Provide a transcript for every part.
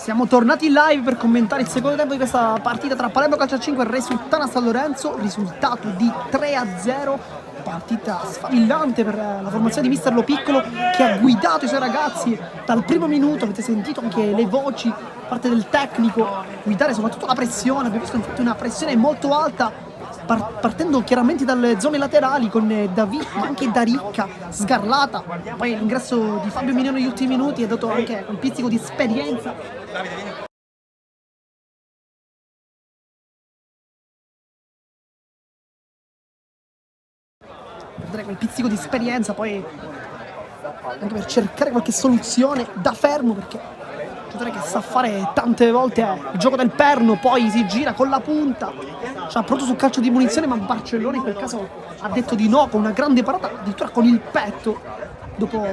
Siamo tornati live per commentare il secondo tempo di questa partita tra Palermo Calcio 5 e Resultana San Lorenzo. Risultato di 3-0. Partita sfavillante per la formazione di mister Lo Piccolo, che ha guidato i suoi ragazzi dal primo minuto. Avete sentito anche le voci, parte del tecnico, guidare soprattutto la pressione. Abbiamo visto infatti una pressione molto alta, partendo chiaramente dalle zone laterali con David, ma anche Daricca, Sgarlata. Poi l'ingresso di Fabio Miniano negli ultimi minuti ha dato anche un pizzico di esperienza. Per quel pizzico di esperienza, poi anche per cercare qualche soluzione da fermo, perché un giocatore che sa fare tante volte il gioco del perno, poi si gira con la punta, c'ha pronto sul calcio di munizione, ma Barcellona in quel caso ha detto di no con una grande parata, addirittura con il petto dopo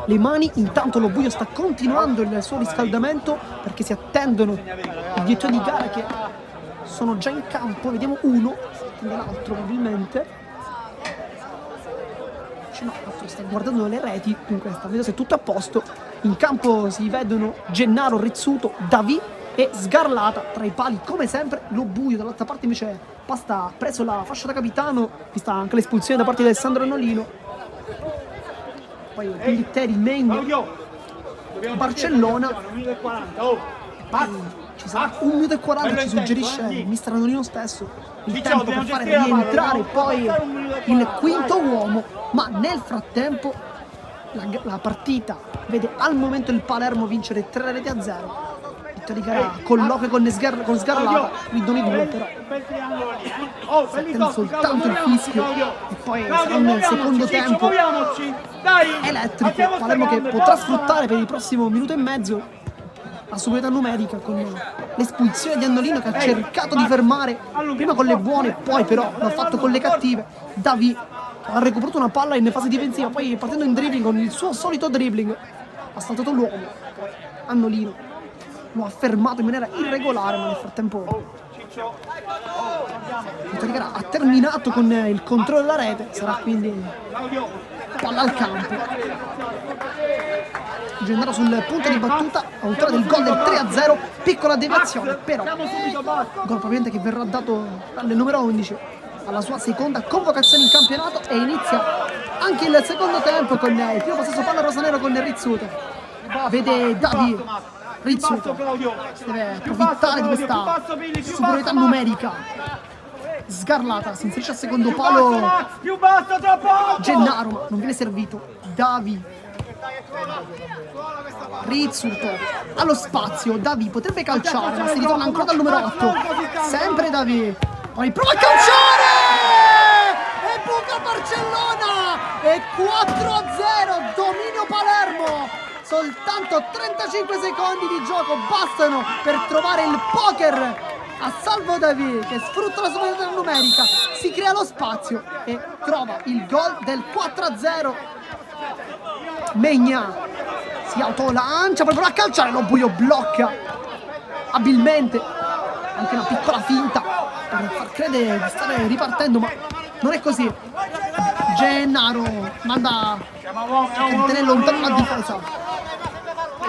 le mani. Intanto Lo Buio sta continuando il suo riscaldamento, perché si attendono i direttori di gara che sono già in campo. Vediamo uno, l'altro probabilmente. No, sta guardando le reti, comunque sta vedendo se è tutto a posto. In campo si vedono Gennaro, Rizzuto, David e Sgarlata tra i pali come sempre. Lo Buio dall'altra parte invece Pasta ha preso la fascia da capitano, vista anche l'espulsione da parte di Alessandro Nolino. Poi Pillitteri, Megno, Barcellona. Ci sarà 1 minuto e 40, ci suggerisce il mister Nolino stesso, il tempo per fare rientrare poi il quinto uomo. Ma nel frattempo la partita vede al momento il Palermo vincere 3-0. Vittoria di gara, colloquio con Sgarlata, guidoni due, però si attende soltanto il fischio e poi sarà un secondo tempo elettrico. Palermo che potrà sfruttare per il prossimo minuto e mezzo la superiorità numerica con l'espulsione di Annolino, che ha cercato di fermare prima con le buone, poi però l'ha fatto con le cattive. David ha recuperato una palla in fase difensiva, poi partendo in dribbling con il suo solito dribbling ha saltato l'uomo. Annolino lo ha fermato in maniera irregolare, ma nel frattempo ha terminato con il controllo della rete. Sarà quindi palla al campo. Gennaro sul punto di battuta, autore del gol del 3-0, piccola deviazione, però gol probabilmente che verrà dato dalle numero 11 alla sua seconda convocazione in campionato, e inizia anche il secondo tempo con il primo possesso palla rosanero con Rizzuto. Vede David Rizzuto, deve approfittare di questa superiorità numerica. Sgarlata si inserisce al secondo palo, Gennaro, ma non viene servito. David Rizzuto allo spazio, David potrebbe calciare, ma si ritorna ancora dal numero 8, sempre David, poi prova a calciare e buca Barcellona, e 4-0, dominio Palermo. Soltanto 35 secondi di gioco bastano per trovare il poker a salvo David, che sfrutta la superiorità numerica, si crea lo spazio e trova il gol del 4-0. Megna si autolancia, poi prova a calciare, Lo Buio blocca abilmente, anche una piccola finta per far credere di stare ripartendo, ma non è così. Gennaro manda a tenere lontano la difesa,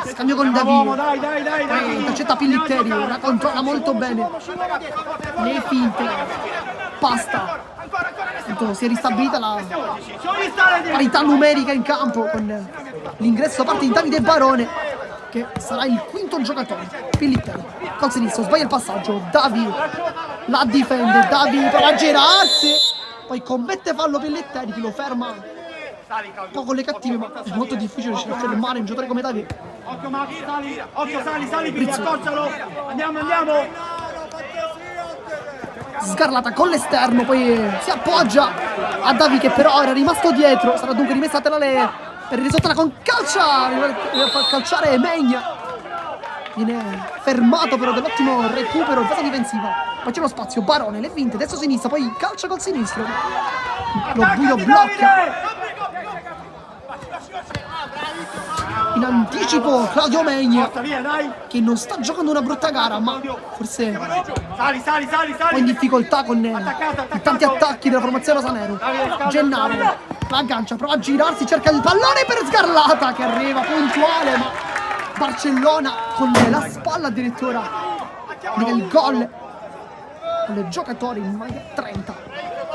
scambio con David, poi intercetta Pillitteri, la controlla molto bene, le finte, Pasta. Si è ristabilita la parità numerica in campo con l'ingresso da parte di Davide Barone, che sarà il quinto giocatore. Pillitteri col sinistro sbaglia il passaggio, David la difende, David prova a girarsi, poi commette fallo Pillitteri, che lo ferma un po' con le cattive, ma è molto difficile riuscire a fermare un giocatore come David. Occhio, sali, accorcialo, andiamo. Sgarlata con l'esterno, poi si appoggia a David, che però era rimasto dietro, sarà dunque rimessa laterale per il risultato con calcia, fa calciare Megna, viene fermato però dall'ottimo recupero in fase difensiva. Poi c'è lo spazio, Barone, le finte, destro-sinistra, poi calcia col sinistro, Lo Buio blocca in anticipo Claudio Megna, che non sta giocando una brutta gara, ma forse un po' in difficoltà con i tanti attacchi della formazione rosanero. Gennaro la aggancia, prova a girarsi, cerca il pallone per Sgarlata, che arriva puntuale, ma Barcellona con la spalla addirittura nega il gol al giocatore in maglia 30.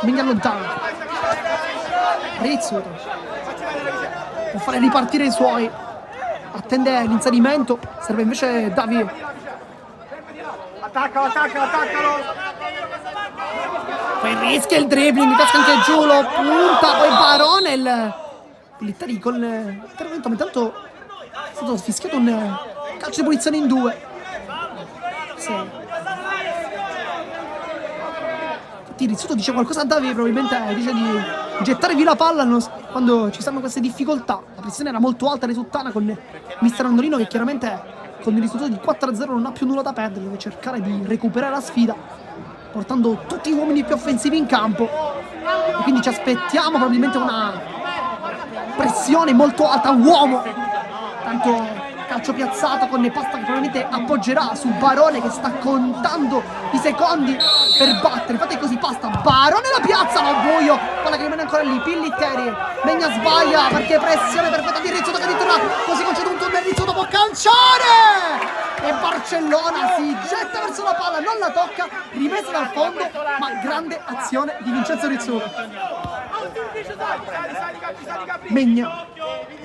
Megna lontano. Rizzuto per fare ripartire i suoi, attende l'inserimento, serve invece Davi. Attaccalo. Poi rischia il dribbling, casca anche giù, lo punta, poi Baronel. Pillitteri con l'intervento, ma intanto è stato fischiato un calcio di punizione in 2. Sì. Infatti Rizzuto dice qualcosa a Davi, probabilmente dice di gettare via la palla quando ci stanno queste difficoltà. La pressione era molto alta risultana con mister Andolino, che chiaramente con il risultato di 4-0 non ha più nulla da perdere, deve cercare di recuperare la sfida portando tutti gli uomini più offensivi in campo, e quindi ci aspettiamo probabilmente una pressione molto alta uomo. Tanto calcio piazzato con Pasta che probabilmente appoggerà su Barone, che sta contando i secondi per battere. Infatti è così, Pasta, Barone la piazza, lo buio, quella che rimane ancora lì, Pillitteri, Megna sbaglia perché pressione perfetta di Rizzuto, che addirittura così concede un turno e Rizzuto può calciare! E Barcellona si getta verso la palla, non la tocca, rimessa dal fondo, ma grande azione di Vincenzo Rizzuto. Megna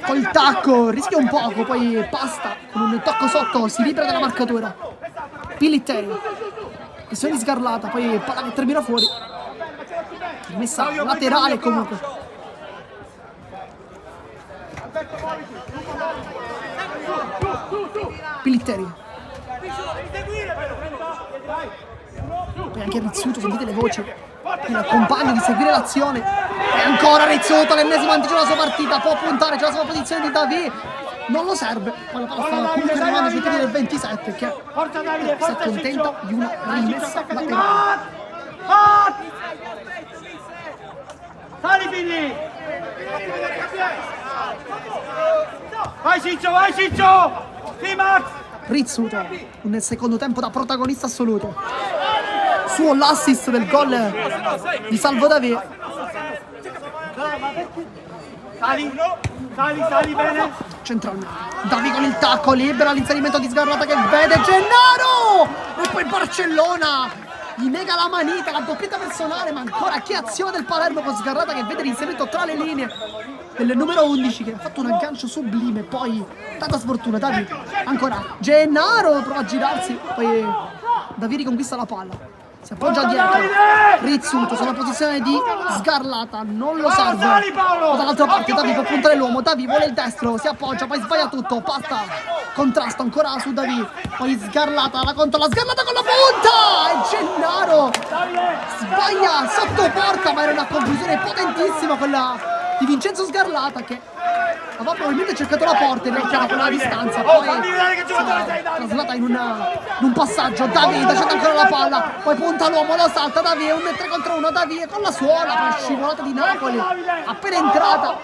col tacco, rischia un poco, poi Pasta con un tocco sotto si libera dalla marcatura. Pillitteri, pressione di Sgarlata, poi palla che termina fuori, rimessa laterale comunque. Pillitteri, poi anche Rizzuto, sentite le voci che lo accompagna di seguire l'azione. E ancora Rizzuto, l'ennesimo anticipo della sua partita, può puntare, c'è la sua posizione di Davi, non lo serve, poi la palla sta comunque arrivando sui piedi del 27 che si accontenta di una rimessa laterale. Sali Billy! Vai Ciccio! Sì Max! Rizzuto nel secondo tempo da protagonista assoluto, suo l'assist del gol di Salvo Davi. Sali bene! Centralmente Davi con il tacco, libera l'inserimento di Sgarlata che vede Gennaro, e poi Barcellona gli nega la manita, la doppietta personale, ma ancora che azione del Palermo con Sgarlata che vede l'inserimento tra le linee del numero 11 che ha fatto un aggancio sublime. Poi tanta sfortuna, Davi, ancora Gennaro prova a girarsi, poi Davi riconquista la palla, si appoggia dietro, Rizzuto sulla posizione di Sgarlata, non lo serve, dall'altra parte Davi può puntare l'uomo, Davi vuole il destro, si appoggia, poi sbaglia tutto, Pasta, contrasto ancora su Davi, poi Sgarlata, la controlla, Sgarlata con la punta, e Gennaro sbaglia sotto porta, ma era una conclusione potentissima quella di Vincenzo Sgarlata, che aveva probabilmente cercato la porta in realtà con la distanza, poi traslata in un passaggio. Davi lasciata ancora la palla, poi punta l'uomo, lo salta Davi, è un 3 contro 1, Davi con la suola, poi scivolata di Napoli, appena entrato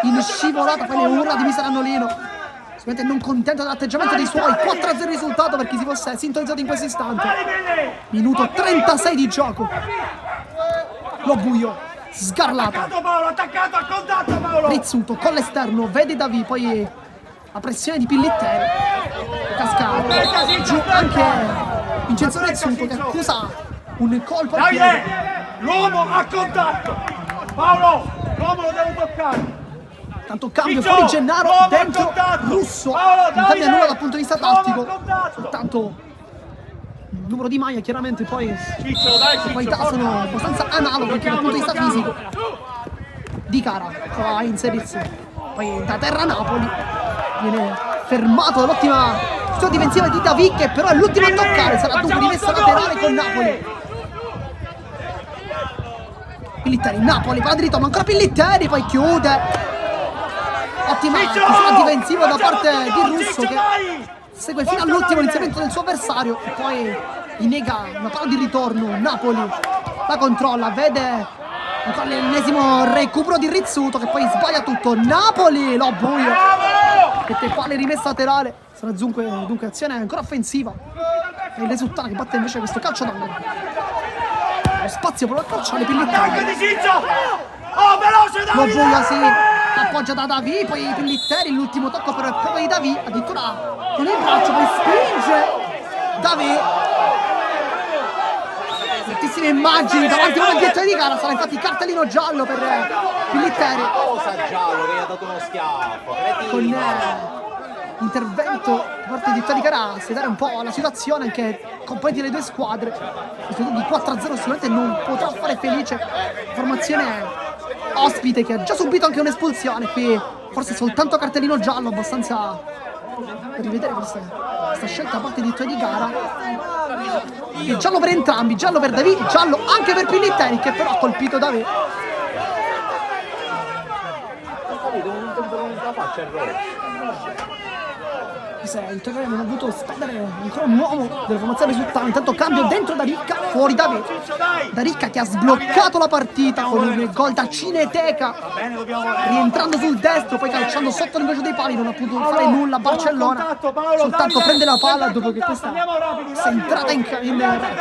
in scivolata, poi le urla di mister Andolino, sicuramente non contento dell'atteggiamento dei suoi. 4-0 il risultato per chi si fosse sintonizzato in questo istante. Minuto 36 di gioco, lo buio, Sgarlata, attaccato al contatto Paolo! Rizzuto con l'esterno, vede Davi, poi la pressione di Pillitteri, casca giù anche Vincenzo Rizzuto che accusa un colpo al piede. L'uomo a contatto! Paolo, l'uomo lo deve toccare! Tanto cambio, fuori Gennaro, dentro Russo, non cambia nulla dal punto di vista tattico, soltanto il numero di maglia chiaramente, poi le qualità sono abbastanza analoghe anche dal punto di vista fisico. Di Cara prova a inserirsi, poi da terra Napoli viene fermato dall'ottima azione difensiva di Davi, che però è l'ultimo a toccare, sarà dunque rimessa laterale con Napoli. Pillitteri, Napoli, palla dritto, ma ancora Pillitteri, poi chiude, ottima azione difensiva da parte di Russo che segue fino all'ultimo l'inserimento del suo avversario e poi gli nega una palla di ritorno. Napoli la controlla, vede ancora l'ennesimo recupero di Rizzuto che poi sbaglia tutto. Napoli lo buio, mette palla rimessa laterale, sarà dunque azione ancora offensiva e Lesuttana che batte invece questo calcio d'angolo. Lo spazio per la calciare Pillitteri, Oh, veloce lo buio, sì, appoggia da Davi, poi Pellitteri, l'ultimo tocco però è proprio di Davi, addirittura con il braccio, poi spinge Davi. Moltissime immagini davanti a un ambiente di gara, sarà infatti cartellino giallo per Pellitteri. Cosa giallo che gli ha dato uno schiaffo, Con intervento da parte di Vittorio Cara a sedare un po' la situazione, anche componenti delle due squadre. Di 4-0 sicuramente non potrà fare felice la formazione ospite, che ha già subito anche un'espulsione. Qui forse soltanto cartellino giallo, abbastanza per rivedere questa scelta da parte di Vittorio Gara. E giallo per entrambi, giallo per Davi, giallo anche per Pellitteri, che però ha colpito Davi. Il Torino non ha voluto spendere ancora un uomo della formazione risultata. Intanto cambio dentro da Ricca, fuori da me. Da Ricca che ha sbloccato la partita con un gol da Cineteca, rientrando sul destro, poi calciando sotto l'incrocio dei pali. Non ha potuto fare nulla Barcellona, soltanto prende la palla dopo che questa è entrata in rete.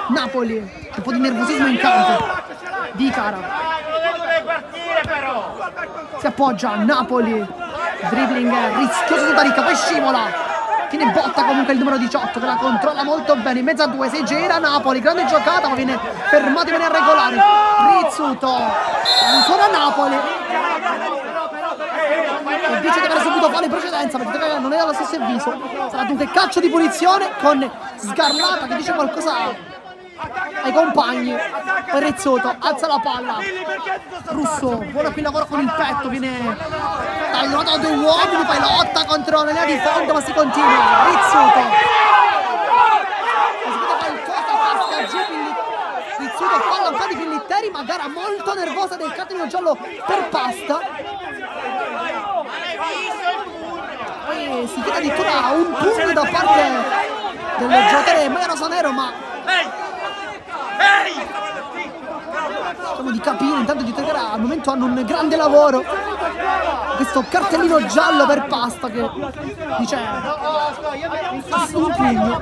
Napoli, un po' di nervosismo in campo di Cara. Si appoggia a Napoli, dribbling rischioso da Ricca, poi scivola, viene botta comunque il numero 18 che la controlla molto bene, in mezzo a due, si gira Napoli, grande giocata ma viene fermato in maniera regolare. Rizzuto, ancora Napoli, che dice di aver subito fallo in precedenza perché non era allo stesso avviso. Sarà dunque calcio di punizione con Sgarlata che dice qualcosa ai compagni. Poi Rizzuto alza la palla, Russo buona qui il lavoro con il petto, viene tagliato da due uomini, poi lotta contro la linea di fondo ma si continua. Rizzuto Rizzuto fallo un po' di Pellitteri, ma gara molto nervosa del cartellino giallo per Pasta. Poi si chiede addirittura un pugno da parte del giocatore Maia Rosanero, ma cerchiamo di capire. Intanto di Tegara al momento hanno un grande lavoro, questo cartellino giallo per Pasta che dice un pugno,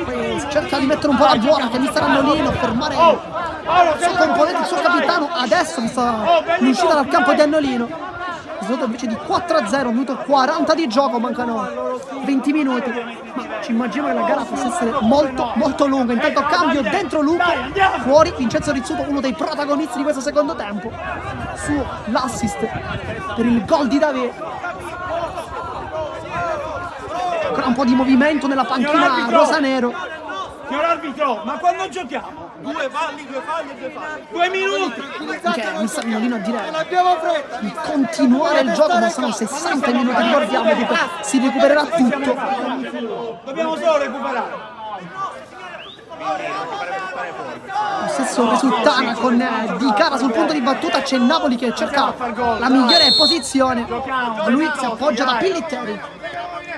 poi cerca di mettere un po' la buona che mister Annolino a fermare il suo componente, il suo capitano. Adesso vista l'uscita dal campo di Annolino, risultato invece di 4-0, minuto 40 di gioco, mancano 20 minuti, ma ci immaginiamo che la gara possa essere molto molto lunga. Intanto cambio dentro Luca, fuori Vincenzo Rizzuto, uno dei protagonisti di questo secondo tempo, sull'assist per il gol di Davi. Ancora un po' di movimento nella panchina rosanero. Signor arbitro, ma quando giochiamo? 2 falli, 2 minuti! Anche mister Annolino a dire di continuare il gioco, ma sono 60 minuti, ricordiamo che si recupererà tutto. Dobbiamo solo recuperare. Lo stesso Resultana con Di Cara sul punto di battuta. C'è Napoli che cerca la migliore posizione, lui si appoggia da Pellitteri,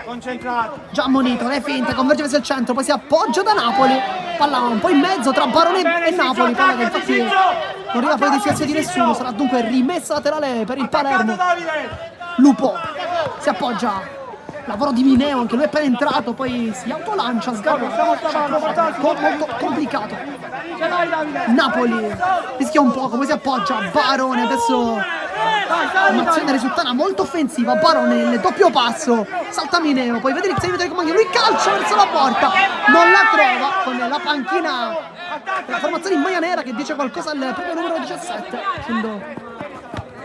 Concentrati. già ammonito, le finte, converge verso il centro, poi si appoggia da Napoli, palla un po' in mezzo tra Barone e Napoli, palla che infatti non arriva poi a disfiarsi di nessuno. Sarà dunque rimessa laterale per il Palermo. Lupo si appoggia, lavoro di Mineo, anche lui è appena entrato, poi si autolancia, sgarra, molto complicato. Napoli rischia un poco, poi si appoggia Barone, adesso un'azione Resultana molto offensiva. Barone il doppio passo, salta Mineo, poi vede il seguito dei compagni, lui calcia verso la porta, non la trova, con la panchina la formazione in maglia nera che dice qualcosa al proprio numero 17, dicendo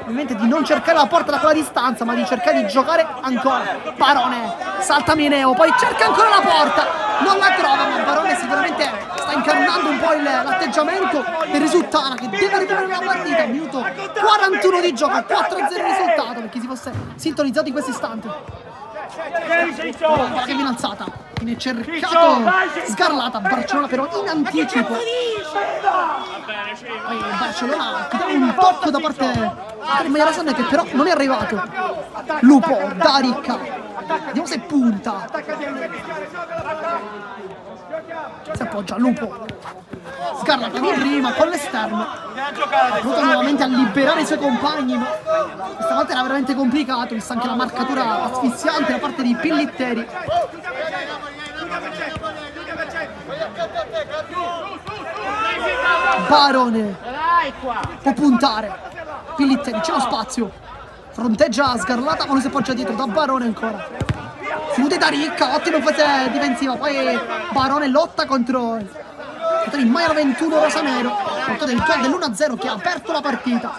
ovviamente di non cercare la porta da quella distanza, ma di cercare di giocare ancora. Barone salta Mineo, poi cerca ancora la porta, non la trova, ma Barone sicuramente sta incarnando un po' l'atteggiamento del Resultana che deve recuperare la partita. Minuto 41 di gioco, 4-0 il risultato per chi si fosse sintonizzato in questo istante. Che viene alzata, viene cercato Sgarlata, Barcellona però in anticipo. Poi Barcellona che dà un tocco da parte di Maia Rosanero che però non è arrivato. Lupo da Ricca, vediamo se punta, si appoggia Lupo, Sgarlata di prima con l'esterno, ha voluto nuovamente a liberare i suoi compagni, ma questa volta era veramente complicato, vista anche la marcatura asfissiante da parte di Pellitteri. Barone può puntare. Pillitteri, c'è lo spazio. Fronteggia Sgarlata, ma non si appoggia dietro, da Barone ancora. Chiude da Ricca, ottima fase difensiva. Poi Barone lotta contro il Maiano 21 rosanero. Portata il gol dell'1-0 che ha aperto la partita.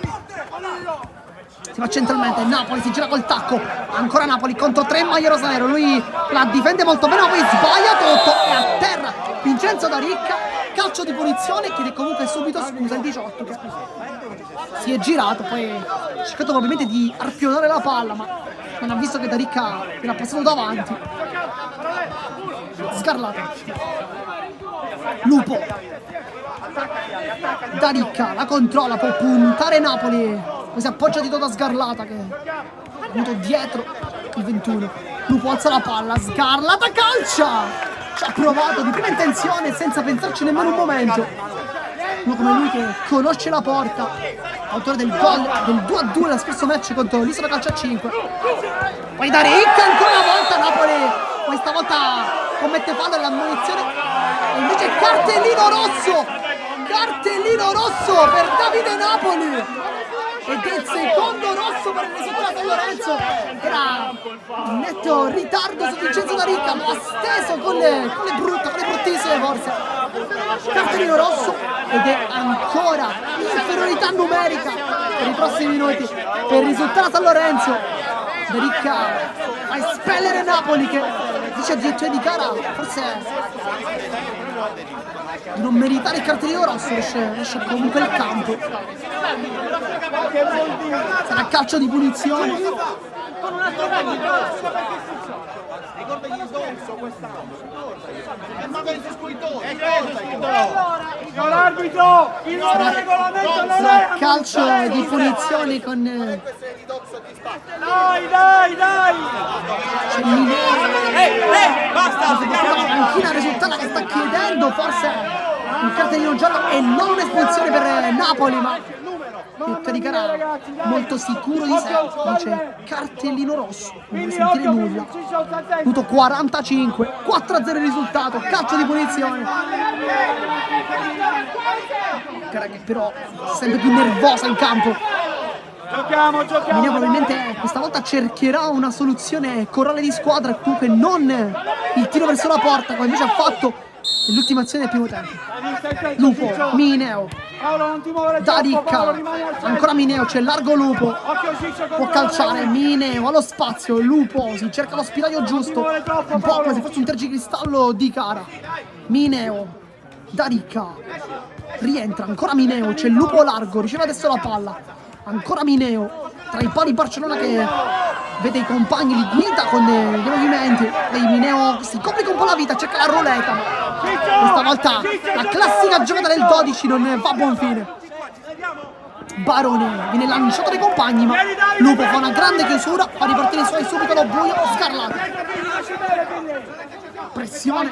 Si va centralmente, Napoli si gira col tacco. Ancora Napoli contro 3 maglie rosanero. Lui la difende molto bene, ma poi sbaglia tutto e a terra Vincenzo da Ricca. Calcio di punizione, chiede comunque subito scusa il 18 che si è girato, poi ha cercato probabilmente di arpionare la palla, ma non ha visto che da Ricca era passato davanti. Sgarlata, Lupo, da Ricca la controlla, può puntare Napoli, poi si appoggia di da Sgarlata che è venuto dietro il 21. Lupo alza la palla, Sgarlata calcia, ci ha provato di prima intenzione senza pensarci nemmeno un momento. Uno come lui che conosce la porta, autore del gol del 2-2 nello scorso match contro l'Isola Calcio a 5. Poi da Ricca ancora una volta Napoli, questa volta commette fallo all'ammonizione e invece cartellino rosso per Davide Napoli ed è il secondo rosso per il risultato San Lorenzo. Era in netto ritardo su Vincenzo da Ricca, lo ha steso con le bruttissime forse. Cartellino rosso ed è ancora inferiorità numerica per i prossimi minuti per il risultato San Lorenzo. Da Ricca fa espellere Napoli che dice addirittura di cara forse di non meritare il cartellino rosso, esce comunque il campo. Sarà calcio di punizione. L'arbitro, il nuovo regolamento non è calcio di punizioni con dai! c'è Mineo. Basta! Panchina risultata che sta chiedendo forse un cartellino giallo e non un'espulsione per Napoli, ma Caricara molto sicuro di sé dice cartellino rosso, non vuole sentire nulla. Minuto 45, 4-0 il risultato, calcio di punizione. Cara che però sempre più nervosa in campo. Giochiamo! Mineo probabilmente questa volta cercherà una soluzione corale di squadra, comunque non il tiro verso la porta come invece ha fatto nell'ultima azione del primo tempo. Lupo, Mineo, da Ricca, ancora Mineo, c'è largo Lupo, può calciare, Mineo allo spazio, Lupo si cerca lo spiraglio giusto, un po' come se fosse un tergicristallo di cara. Mineo, da Ricca, rientra, ancora Mineo, c'è Lupo largo, riceve adesso la palla, ancora Mineo, tra i pali Barcellona che vede i compagni, li guida con dei movimenti, e Mineo si complica un po' la vita, cerca la roleta, ma questa volta la classica giocata del 12 non va a buon fine. Barone viene lanciato dai compagni, ma Lupo fa una grande chiusura, fa ripartire i suoi subito lo buio, Sgarlata. Pressione,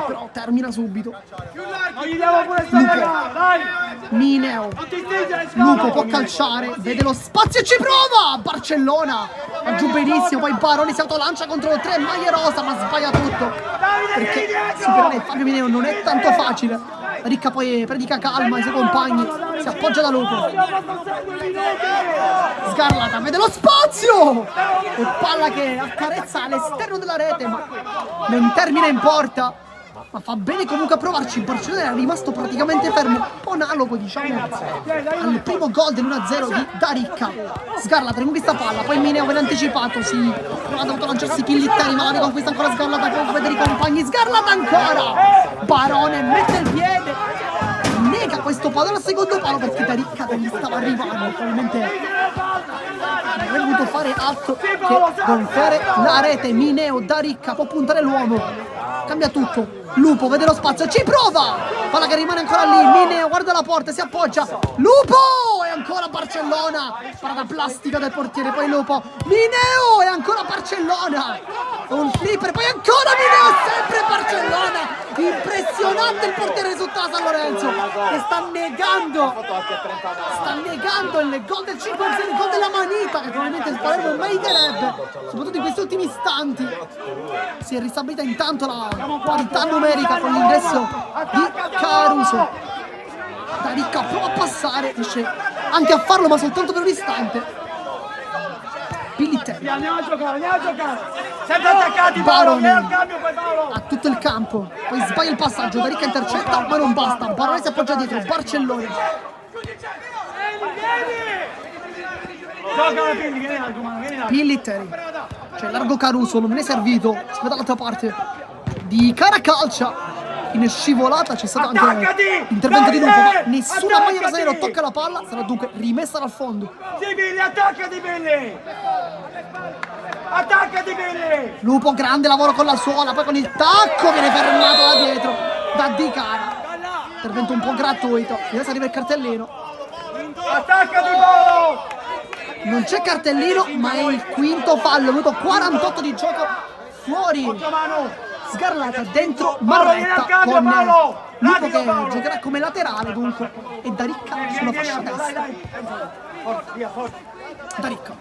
però termina subito. Lupo, Mineo, Lupo può calciare, vede lo spazio e ci prova! Barcellona, va giù benissimo, poi Barone si autolancia contro 3 maglie rosa, ma sbaglia tutto, perché superare Fabio Mineo non è tanto facile. Ricca poi predica calma ai suoi compagni, si appoggia da Lupo. Sgarlata vede lo spazio e palla che accarezza all'esterno della rete, ma non termina in porta. Ma fa bene comunque a provarci. Il Barcellona era rimasto praticamente fermo, un po' analogo diciamo al primo gol dell'1-0 di Da Ricca. Sgarlata riconquista palla, poi Mineo viene anticipato, si prova ad autolanciarsi Pillitteri, ma la riconquista ancora Sgarlata con vedere i compagni. Sgarlata ancora, Barone mette il piede, nega questo pallone al secondo palo perché Da Ricca gli stava arrivando, probabilmente non avrebbe voluto fare altro che gonfiare la rete. Mineo, Da Ricca può puntare l'uomo, cambia tutto. Lupo vede lo spazio, ci prova, palla che rimane ancora lì, Mineo guarda la porta, si appoggia, Lupo e ancora Barcellona, parata plastica del portiere, poi Lupo, Mineo e ancora Barcellona, un flipper, poi ancora Mineo, sempre Barcellona, impressionante il portiere risultato San Lorenzo che sta negando il gol del 5-0, il gol della manita che probabilmente il Palermo meriterebbe, soprattutto in questi ultimi istanti. Si è ristabilita intanto la parità numerica con l'ingresso di Caruso. Da Ricca prova a passare, riesce anche a farlo ma soltanto per un istante. Pilittelli Andiamo a giocare, sempre attaccati, Paolo, vieni al cambio poi Paolo. ha tutto il campo, poi sbaglia il passaggio, Da Ricca intercetta ma non basta, Barone si appoggia dietro, Barcellona. Gioca la Pilli, vieni largo, mano, vieni largo. Pilittelli, c'è largo Caruso, non è servito, si vede dall'altra parte di Caracalcia. In scivolata c'è stato anche l'intervento di Lupo, ma nessuna maglia rosanero tocca la palla, sarà dunque rimessa dal fondo. Sì, Pilli, attaccati Pilli! Attaccati Pilli! Lupo, grande lavoro con la suola, poi con il tacco viene fermato da dietro da Di Cara. Intervento un po' gratuito, adesso arriva il cartellino. Attaccati Paolo! Non c'è cartellino, ma è il quinto fallo, minuto 48 di gioco, fuori. Mano! Sgarlata dentro Paolo, vieni Marretta al cambio, con Paolo! Lupo Rapido, che Paolo! giocherà come laterale dunque e Da Ricca sulla fascia destra. Forza, via, forza. Da Ricca.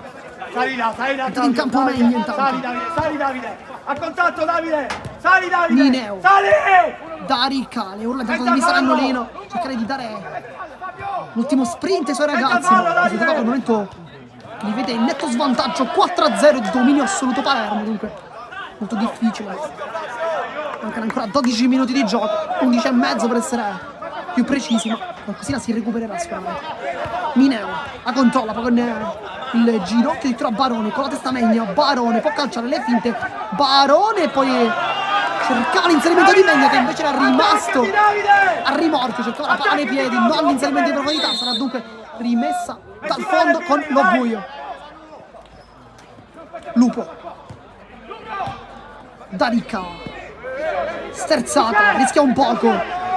Sali là, Entra in campo meglio intanto. Sali Davide! A contatto Davide! Sali Davide! Mineo. Sali! Da Ricca, le urla di vista Annolino, cercare di dare l'ultimo sprint ai suoi ragazzi, ma si trova al momento li vede in netto svantaggio, 4-0 di dominio assoluto Palermo, dunque molto difficile. Mancano ancora 12 minuti di gioco, 11 e mezzo per essere più precisi, ma qualcosina si recupererà sicuramente. Mineo la controlla, poi con il ginocchio di Barone, con la testa Megna, Barone può calciare le finte, Barone poi cercava l'inserimento di Megna che invece era rimasto a rimorchio, cercava la palla nei piedi, non l'inserimento di profondità, sarà dunque rimessa dal fondo con lo buio. Lupo, Da Ricca, sterzata, rischia un poco,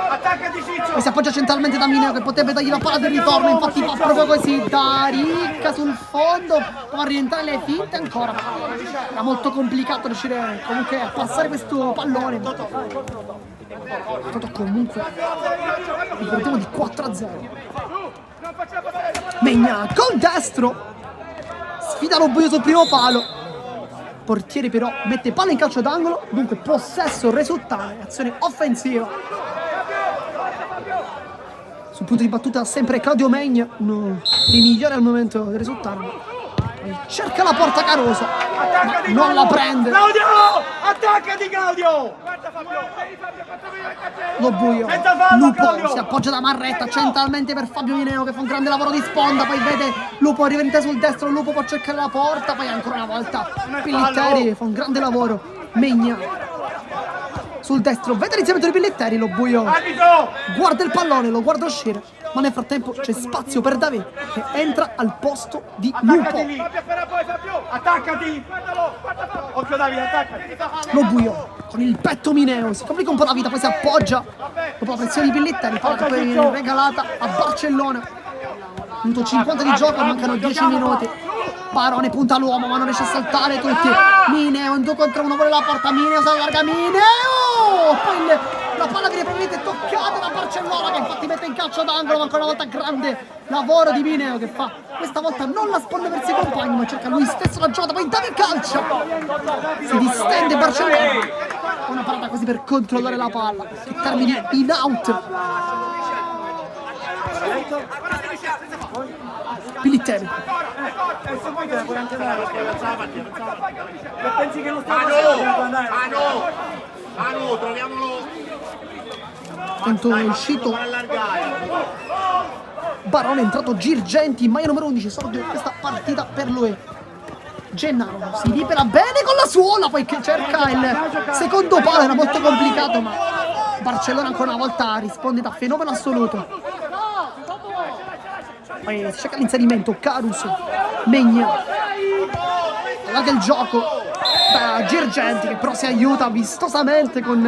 Attaccati Ciccio! poi si appoggia centralmente da Mineo che potrebbe dargli la palla del ritorno, infatti fa proprio così, Da Ricca sul fondo, può rientrare le finte ancora, era molto complicato riuscire comunque a passare questo pallone. Stato comunque ricordiamo di 4-0. Megna col destro sfida lo buio sul primo palo, portiere però mette palla in calcio d'angolo, dunque possesso risultare, azione offensiva. Sul punto di battuta sempre Claudio Megna, uno dei migliori al momento del risultato. Cerca la porta Caruso, ma non la prende. Claudio! Attaccati Claudio! Lo buio, Senza fallo, Lupo Claudio! si appoggia da Marretta centralmente per Fabio Mineo che fa un grande lavoro di sponda, poi vede Lupo arrivare sul destro, Lupo può cercare la porta, poi ancora una volta Pilittelli fa un grande lavoro, Megna sul destro, vede l'inserimento di Pilittelli, lo buio Arbitro! guarda il pallone, lo guarda uscire, ma nel frattempo c'è spazio per David che entra al posto di Lupo. Attaccati lì! Attaccati! Occhio Davide, attaccati! Lo buio con il petto Mineo, si complica un po' la vita, poi si appoggia dopo la pressione di Pilittelli, palla che poi viene regalata a Barcellona. Minuto 50 di gioco, mancano 10 minuti. Barone punta l'uomo ma non riesce a saltare tutti. Mineo in 2 contro 1, vuole la porta, Mineo si allarga, Mineo! Poi la palla viene probabilmente toccata da Barcellona che infatti mette in calcio d'angolo, ma ancora una volta grande lavoro di Mineo che fa questa volta non la sponda verso i compagni ma cerca lui stesso la giocata, poi David calcia, si distende Barcellona, una parata così per controllare la palla che termini in out. Pilittelli Pensi che non stiamo andare? Manu, troviamolo. tanto è uscito Barone, è entrato Girgenti, maglia numero 11, sorge questa partita per lui. Gennaro si libera bene con la suola, poi che cerca il secondo palo, era molto complicato ma Barcellona ancora una volta risponde da fenomeno assoluto. Poi si cerca l'inserimento, Caruso, Megna, allarga il gioco da Girgenti che però si aiuta vistosamente con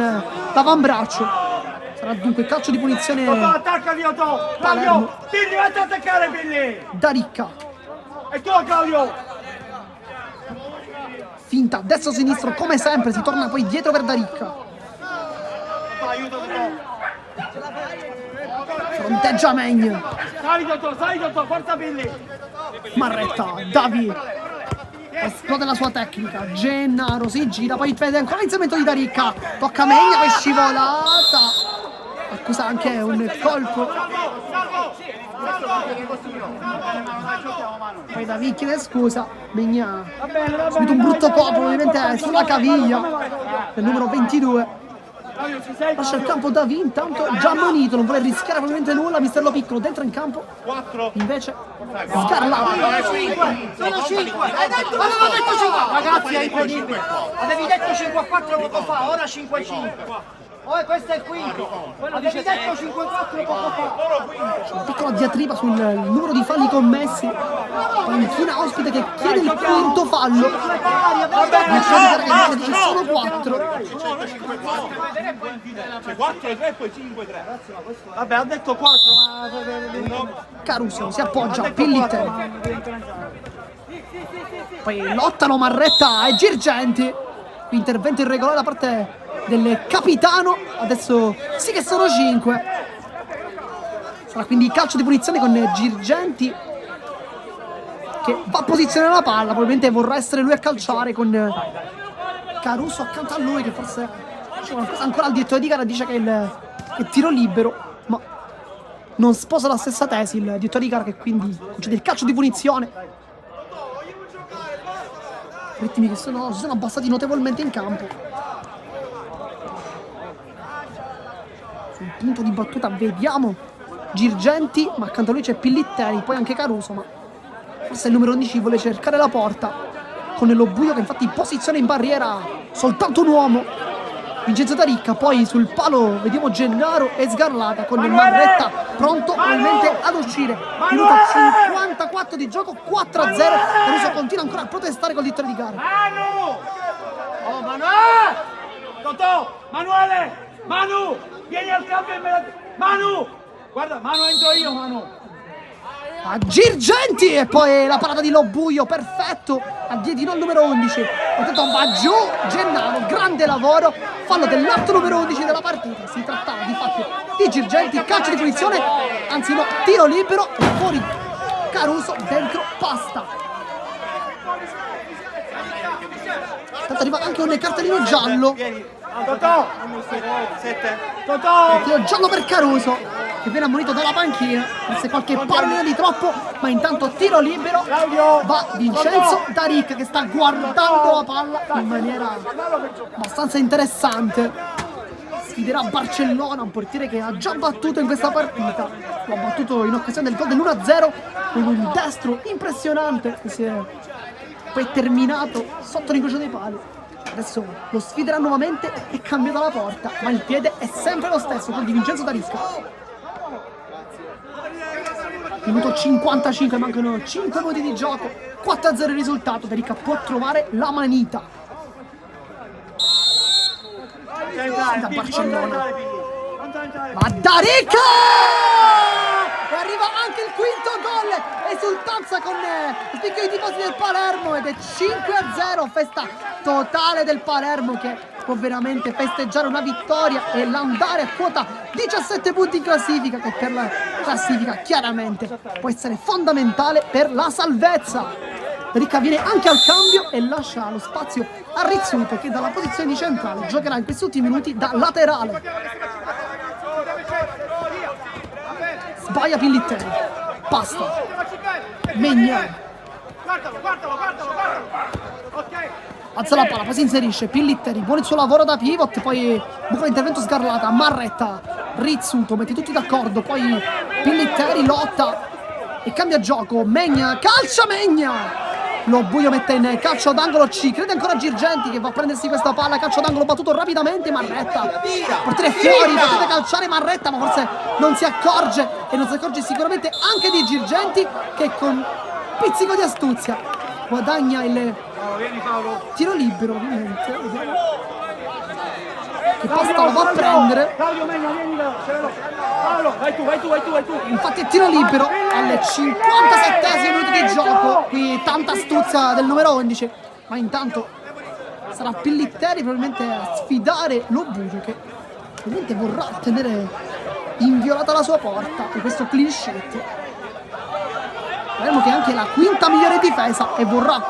l'avambraccio. Sarà dunque calcio di punizione Attaccati Otto! Claudio! Pilli, vai a attaccare Pilli! Da Ricca, E tu Claudio! finta destro-sinistro come sempre, si torna poi dietro per Da Ricca. Aiuto Otto! Fronteggia Megna, Sali Otto, forza Pilli! Marretta, Davi esplode la sua tecnica, Gennaro si gira, poi vede ancora l'inserimento di Da Ricca, tocca Megna, poi scivolata al scusa anche un colpo. Poi David chiede scusa, Megna ha subito un brutto colpo ovviamente sulla caviglia del numero 22. Lascia il campo David, intanto già ammonito, non vuole rischiare probabilmente nulla. Mister Lo Piccolo dentro in campo, invece Scarlatti. Sono 5. Avevo detto 5. Ragazzi, è incredibile. Avevi detto 5-4 poco fa, ora 5-5. Oh, questo è il quinto. Avevi detto 5-4 poco fa. Una piccola diatriba sul numero di falli commessi. Panchina ospite che chiede il quinto fallo. Ragazzi dice solo 4. C'è 4 e 3 poi 5 3. Vabbè, ha detto 4, ma Caruso si appoggia, Pilliter. Poi lottano Marretta e Girgenti. Intervento irregolare da parte del capitano. Adesso sì che sono 5. Sarà quindi calcio di punizione con Girgenti che va a posizionare la palla. Probabilmente vorrà essere lui a calciare con Caruso accanto a lui, che forse c'è qualcosa ancora al direttore di gara. Dice che è tiro libero, ma non sposa la stessa tesi il direttore di gara, che quindi concede il calcio di punizione. Ritmi che si sono abbassati notevolmente in campo. Sul punto di battuta vediamo Girgenti, ma accanto a lui c'è Pillitteri, poi anche Caruso, ma forse il numero 11 vuole cercare la porta con Lo Buio, che infatti posiziona in barriera soltanto un uomo, Vincenzo Taricca. Poi sul palo vediamo Gennaro e Sgarlata con Marretta pronto probabilmente ad uscire. Minuto 54 di gioco, 4-0. Caruso continua ancora a protestare col direttore di gara. Oh, Manuele! Totò, Manuele! Manu! Vieni al cambio e me la... Manu! Guarda, Manu, entro io, Manu! A Girgenti e poi la parata di Lo Buio, perfetto, a dietro il numero 11. Intanto va giù Gennaro, grande lavoro, fallo dell'atto numero 11 della partita. Si trattava di fatto di Girgenti, calcio di punizione, anzi no, tiro libero, fuori Caruso, dentro Pasta. Intanto arriva anche un cartellino giallo. Totò! 7. Totò! Tiro giallo per Caruso, che viene ammonito dalla panchina, forse qualche pallina di troppo, ma intanto tiro libero, va Vincenzo Taric, che sta guardando la palla in maniera abbastanza interessante. Sfiderà Barcellona, un portiere che ha già battuto in questa partita, lo ha battuto in occasione del gol dell'1-0 con un destro impressionante che si è poi terminato sotto l'incrocio dei pali. Adesso lo sfiderà nuovamente e cambia dalla porta, ma il piede è sempre lo stesso, quello di Vincenzo Tarisca. Minuto 55, mancano 5 minuti di gioco, 4-0 il risultato. Tarisca può trovare la manita. Da Barcellona va Tarisca! E arriva anche il quinto gol, esultanza con spicchio di tifosi del Palermo, ed è 5-0, festa totale del Palermo, che può veramente festeggiare una vittoria e l'andare a quota 17 punti in classifica, che per la classifica chiaramente può essere fondamentale per la salvezza. Ricca viene anche al cambio e lascia lo spazio a Rizzuto, che dalla posizione di centrale giocherà in questi ultimi minuti da laterale. Sbaglia Pillitteri, Pasta, Megna, alza la palla, poi si inserisce Pillitteri, buono il suo lavoro da pivot, poi buco l'intervento Sgarlata, Marretta, Rizzuto, metti tutti d'accordo, poi Pillitteri lotta e cambia gioco, Megna, calcia Megna! Lo Buio mette in calcio d'angolo, ci crede ancora Girgenti, che va a prendersi questa palla, calcio d'angolo battuto rapidamente, Marretta, portiere fuori, potete calciare Marretta, ma forse non si accorge, e non si accorge sicuramente anche di Girgenti, che con pizzico di astuzia guadagna il tiro libero, ovviamente. Che Pasta lo va a prendere. Vai tu. Infatti è tiro libero alle 57esimo minuto di gioco. Qui tanta astuzia del numero 11, ma intanto sarà Pillitteri probabilmente a sfidare Lo Buio, che probabilmente vorrà tenere inviolata la sua porta per questo clean sheet. Vedremo che è anche la quinta migliore difesa e vorrà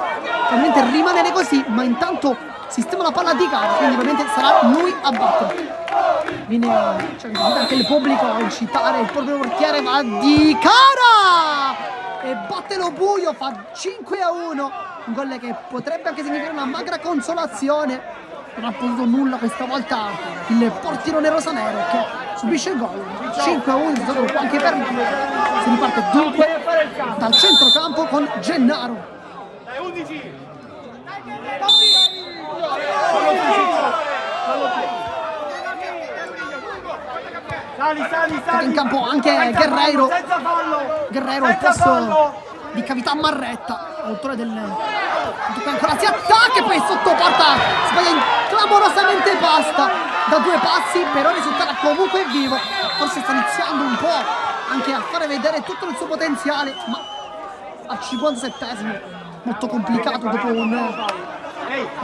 probabilmente rimanere così, ma intanto sistema la palla di Cara, quindi probabilmente sarà lui a battere. Viene anche il pubblico a incitare il proprio portiere, va di Cara! E batte lo buio, fa 5-1, un gol che potrebbe anche significare una magra consolazione. Non ha potuto nulla questa volta il portiere rosanero che subisce il gol. 5-1, stato anche per lui. Si riparte dunque dal centrocampo con Gennaro. Sali. In campo anche Guerreiro. Guerreiro al posto di Cavità Marretta, autore del ancora si attacca e poi sotto porta sbaglia clamorosamente basta da 2 passi, però risulterà comunque vivo. Forse sta iniziando un po' anche a fare vedere tutto il suo potenziale, ma al 57esimo molto complicato dopo una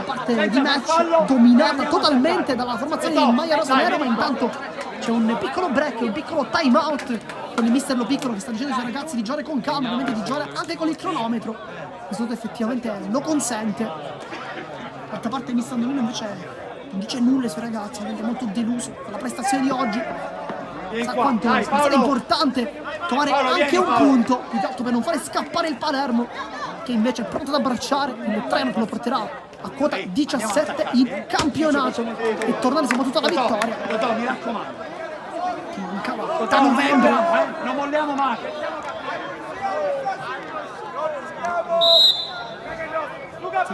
parte di match dominata totalmente dalla formazione di Maglia Rosanero, ma intanto c'è un piccolo break, un piccolo time out con il mister Lo Piccolo che sta dicendo ai suoi ragazzi di giocare con calma, ovviamente di giocare anche con il cronometro. Questo effettivamente lo consente. D'altra parte mister Andolino invece non dice nulla ai suoi ragazzi, è molto deluso dalla prestazione di oggi. Sa quanto sia importante trovare anche un punto, più che altro per non fare scappare il Palermo, che invece è pronto ad abbracciare il treno che lo porterà a quota 17 in campionato e tornare soprattutto alla vittoria. Mi raccomando. Che mancava da novembre. Non molliamo mai.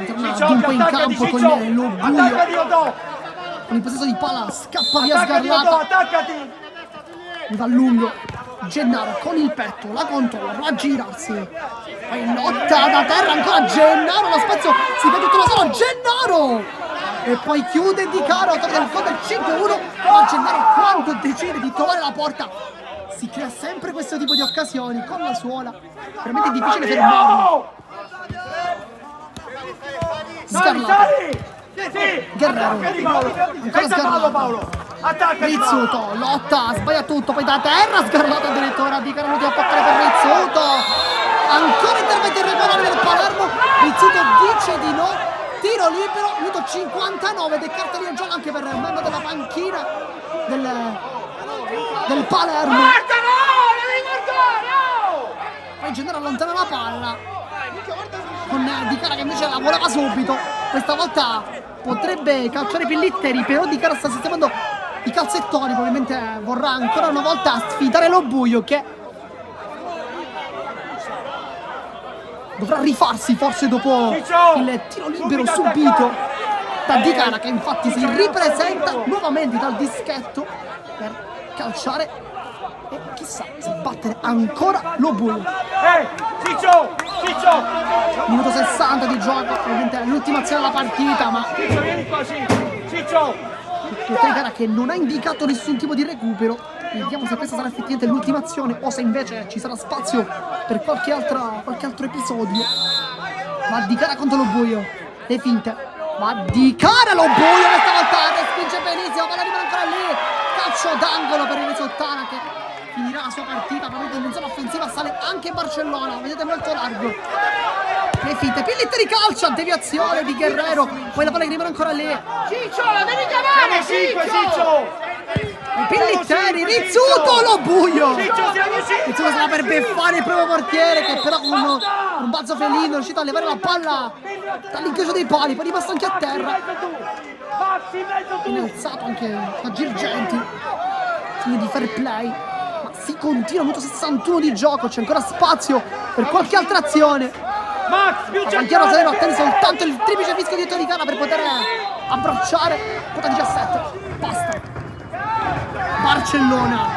Torna dunque in campo con lo buio, con il possesso di palla, scappa via Sgarlata, va a lungo Gennaro con il petto, la controlla, va a girarsi, poi lotta da terra ancora Gennaro, lo spazio si vede tutto da solo, Gennaro e poi chiude Di Cara, autore del gol del 5-1, ma Gennaro quando decide di trovare la porta si crea sempre questo tipo di occasioni con la suola, veramente difficile fermarlo. Sgarlata, Guerrero, ancora Sgarlata, Rizzuto, lotta, sbaglia tutto, poi da terra Sgarlata addirittura, Di Cara non ti appaccare per Rizzuto, ancora intervento irregolare del Palermo, Rizzuto dice di no, tiro libero, minuto 59 ed è cartellino in gioco anche per un membro della panchina del Palermo. Poi in generale allontana la palla con Di Cara che invece la volava subito, questa volta potrebbe calciare Pillitteri, però Di Cara sta sistemando i calzettoni, probabilmente vorrà ancora una volta sfidare lo buio che dovrà rifarsi forse dopo il tiro libero subito da Di Cara, che infatti si ripresenta nuovamente dal dischetto per calciare e chissà se battere ancora lo buio. Ciccio! Minuto 60 di gioco, ovviamente è l'ultima azione della partita, ma Ciccio, vieni qua, Ciccio! Di Cara che non ha indicato nessun tipo di recupero. Vediamo se questa sarà effettivamente l'ultima azione o se invece ci sarà spazio per qualche altro episodio. Va Di Cara contro lo buio, le finte, va Di Cara lo buio questa volta che spinge benissimo, palla rimane ancora lì, calcio d'angolo per il Risottana che finirà la sua partita, probabilmente in zona offensiva sale anche Barcellona, vedete molto largo. Le finte, Pillitteri calcia, deviazione di Guerrero, poi la palla che rimane ancora lì. Ciccio, la devi chiamare, Ciccio! E Pillitteri, Rizzuto lo buio. Ciccio, siamo Rizzuto sarà per beffare il proprio portiere che però con un balzo felino è riuscito a levare la palla dall'inchiostro dei pali, poi è rimasto anche a terra. Viene alzato anche da Girgenti, segno di fair play. Si continua, minuto 61 di gioco, c'è ancora spazio per qualche altra azione. Panchiero Rosanero attende soltanto il triplice fischio di Di Cara per poter abbracciare quota 17. Basta. Barcellona.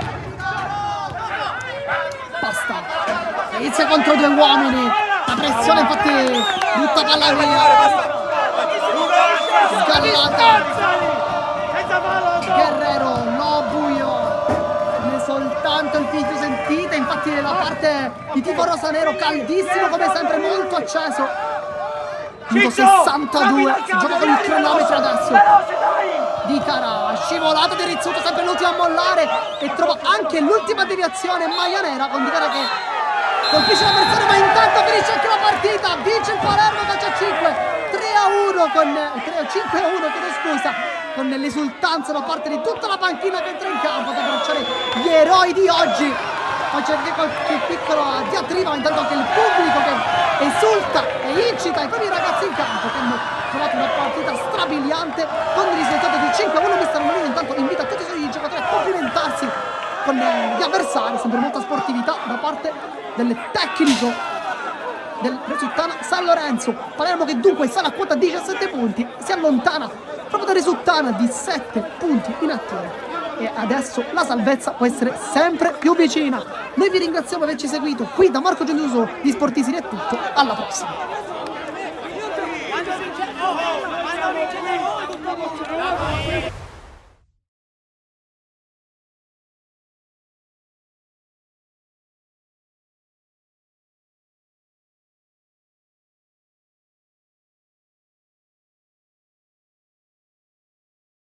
Basta. Inizia contro 2 uomini. La pressione infatti butta palla via. Sgarlata. Guerrero, no buio. Soltanto il fischio sentite, infatti nella parte di tifo rosanero caldissimo come sempre, molto acceso. Minuto 62, si gioca con il cronometro adesso. Di Cara, scivolato di Rizzuto, sempre l'ultimo a mollare e trova anche l'ultima deviazione in maglia nera con Di Cara che colpisce l'avversario, ma intanto finisce anche la partita, vince il Palermo, calcio a 5, 3-1 5-1, chiedo scusa, con l'esultanza da parte di tutta la panchina che entra in campo ad abbracciare gli eroi di oggi. Poi c'è anche qualche piccola diatriba, ma intanto anche il pubblico che esulta e incita i propri ragazzi in campo che hanno trovato una partita strabiliante con il risultato di 5-1. Mister Marino intanto invita tutti i suoi giocatori a complimentarsi con gli avversari, sempre molta sportività da parte del tecnico del Resuttana San Lorenzo. Palermo che dunque sale a quota 17 punti, si allontana proprio da Resuttana di 7 punti in attesa. E adesso la salvezza può essere sempre più vicina. Noi vi ringraziamo per averci seguito. Qui da Marco Genduso di Sportisini è tutto, alla prossima.